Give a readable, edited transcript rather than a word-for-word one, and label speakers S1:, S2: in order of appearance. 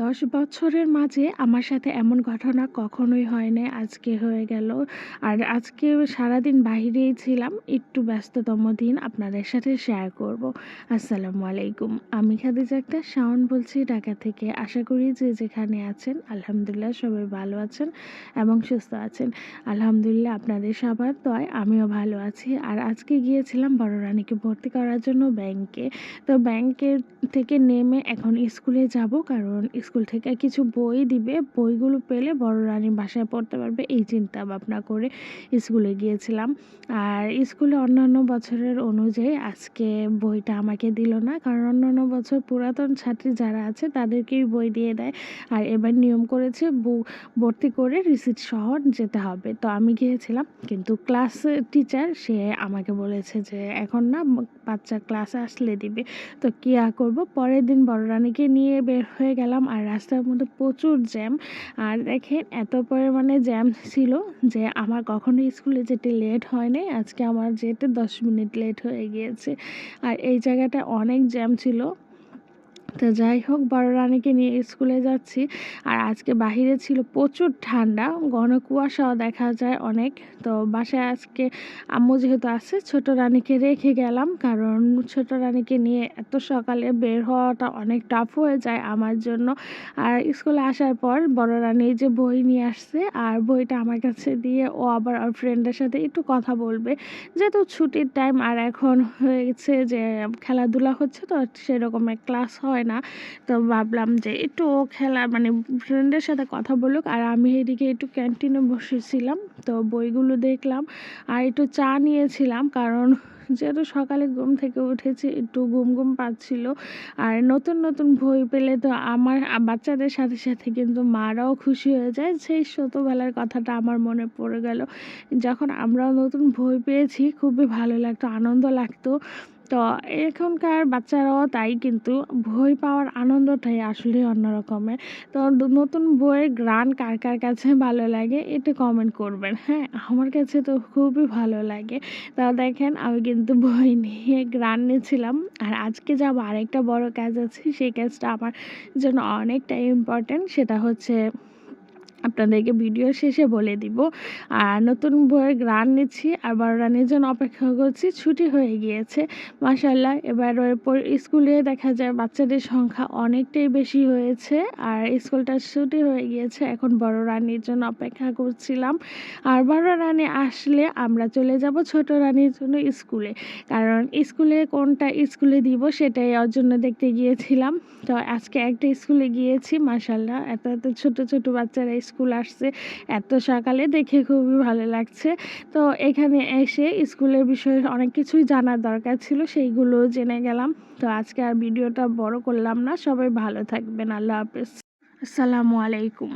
S1: ১০ বছরের মাঝে আমার সাথে এমন ঘটনা কখনোই হয় নাই। আজকে হয়ে গেল। আর আজকে সারাদিন বাহিরেই ছিলাম। একটু ব্যস্ততম দিন আপনাদের সাথে শেয়ার করব। আসসালামু আলাইকুম। আমি খাদিজা আক্তার শাওন বলছি ঢাকা থেকে। আশা করি যে যেখানে আছেন আলহামদুলিল্লাহ সবাই ভালো আছেন এবং সুস্থ আছেন। আলহামদুলিল্লাহ আপনাদের সবার দয়ায় আমিও ভালো আছি। আর আজকে গিয়েছিলাম বড় রানীকে ভর্তি করার জন্য ব্যাংকে। তো ব্যাংকের থেকে নেমে এখন স্কুলে যাব, কারণ স্কুল থেকে কিছু বই দিবে, বইগুলো পেলে বড় রানী বাসায় পড়তে পারবে, এই চিন্তা ভাবনা করে স্কুলে গিয়েছিলাম। আর স্কুলে অন্যান্য বছরের অনুযায়ী আজকে বইটা আমাকে দিল না, কারণ অন্যান্য বছর পুরাতন ছাত্রী যারা আছে তাদেরকেই বই দিয়ে দেয়। আর এবার নিয়ম করেছে ভর্তি করে রিসিট সহ যেতে হবে। তো আমি গিয়েছিলাম, কিন্তু ক্লাস টিচার সে আমাকে বলেছে যে এখন না, বাচ্চা ক্লাসে আসলে দিবে। তো কী আর করবো, পরের দিন বড় রানীকে নিয়ে বের হয়ে গেলাম। আর রাস্তার মধ্যে প্রচুর জ্যাম। আর দেখেন এত পরিমাণে জ্যাম ছিল যে আমার কখনো স্কুলে যেতে লেট হয় নাই, আজকে আমার যেতে 10 মিনিট লেট হয়ে গিয়েছে। আর এই জায়গাটা অনেক জ্যাম ছিল। তো যাই হোক, বড় রানীকে নিয়ে স্কুলে যাচ্ছি। আর আজকে বাহিরে ছিল প্রচুর ঠান্ডা, ঘন কুয়াশাও দেখা যায় অনেক। তো বাসায় আজকে আম্মু যেহেতু আছে, ছোট রানীকে রেখে গেলাম, কারণ ছোট রানীকে নিয়ে এত সকালে বের হওয়াটা অনেক টাফ হয়ে যায় আমার জন্য। আর স্কুলে আসার পর বড় রানী যে বই নিয়ে আসছে, আর বইটা আমার কাছে দিয়ে ও আবার ওর ফ্রেন্ডের সাথে একটু কথা বলবে, যেহেতু ছুটির টাইম। আর এখন হয়েছে যে খেলাধুলা হচ্ছে, তো সেরকম ক্লাস হয় না। তো ভাবলাম যে একটু ও মানে ফ্রেন্ডের সাথে কথা বলুক, আর আমি এদিকে একটু ক্যান্টিনে বসেছিলাম। তো বইগুলো দেখলাম আর একটু চা নিয়েছিলাম, কারণ যেহেতু সকালে ঘুম থেকে উঠেছি, একটু ঘুম ঘুম পাচ্ছিল। আর নতুন নতুন বই পেলে তো আমার বাচ্চাদের সাথে সাথে কিন্তু মারাও খুশি হয়ে যায়। সেই ছোটোবেলার কথাটা আমার মনে পড়ে গেল, যখন আমরাও নতুন বই পেয়েছি, খুবই ভালো লাগতো, আনন্দ লাগতো। তো এখনকার বাচ্চারাও তাই, কিন্তু বই পাওয়ার আনন্দটাই আসলে অন্য রকমের। তো নতুন বইয়ের ঘ্রাণ কার কার কাছে ভালো লাগে একটু কমেন্ট করবেন। হ্যাঁ, আমার কাছে তো খুবই ভালো লাগে। তা দেখেন আমি কিন্তু বই নিয়ে ঘ্রাণ নিচ্ছিলাম। আর আজকে যাব আরেকটা বড় কাজ আছে, সেই কাজটা আমার জন্য অনেকটাই ইম্পর্ট্যান্ট। সেটা হচ্ছে আপনাদেরকে ভিডিও শেষে বলে দিব। আর নতুন বইয়ের ঘ্রাণ নিচ্ছি আর বড় রানীর জন্য অপেক্ষা করছি। ছুটি হয়ে গিয়েছে মাশাআল্লাহ। এবার এরপর স্কুলে দেখা যায় বাচ্চাদের সংখ্যা অনেকটাই বেশি হয়েছে, আর স্কুলটা ছুটি হয়ে গিয়েছে। এখন বড় রানীর জন্য অপেক্ষা করছিলাম। আর বড় রানী আসলে আমরা চলে যাব ছোট রানীর জন্য স্কুলে, কারণ স্কুলে কোনটা স্কুলে দিব সেটাই ওর জন্য দেখতে গিয়েছিলাম। তো আজকে একটা স্কুলে গিয়েছি, মাশাআল্লাহ এত এত ছোট ছোট বাচ্চারা স্কুল আসছে এত সকালে, দেখে খুবই ভালো লাগছে। তো এখানে এসে স্কুলের বিষয়ে অনেক কিছুই জানার দরকার ছিল, সেইগুলো জেনে গেলাম। তো আজকে আর ভিডিওটা বড় করলাম না, সবাই ভালো থাকবেন, আল্লাহ হাফেজ, আসসালামু আলাইকুম।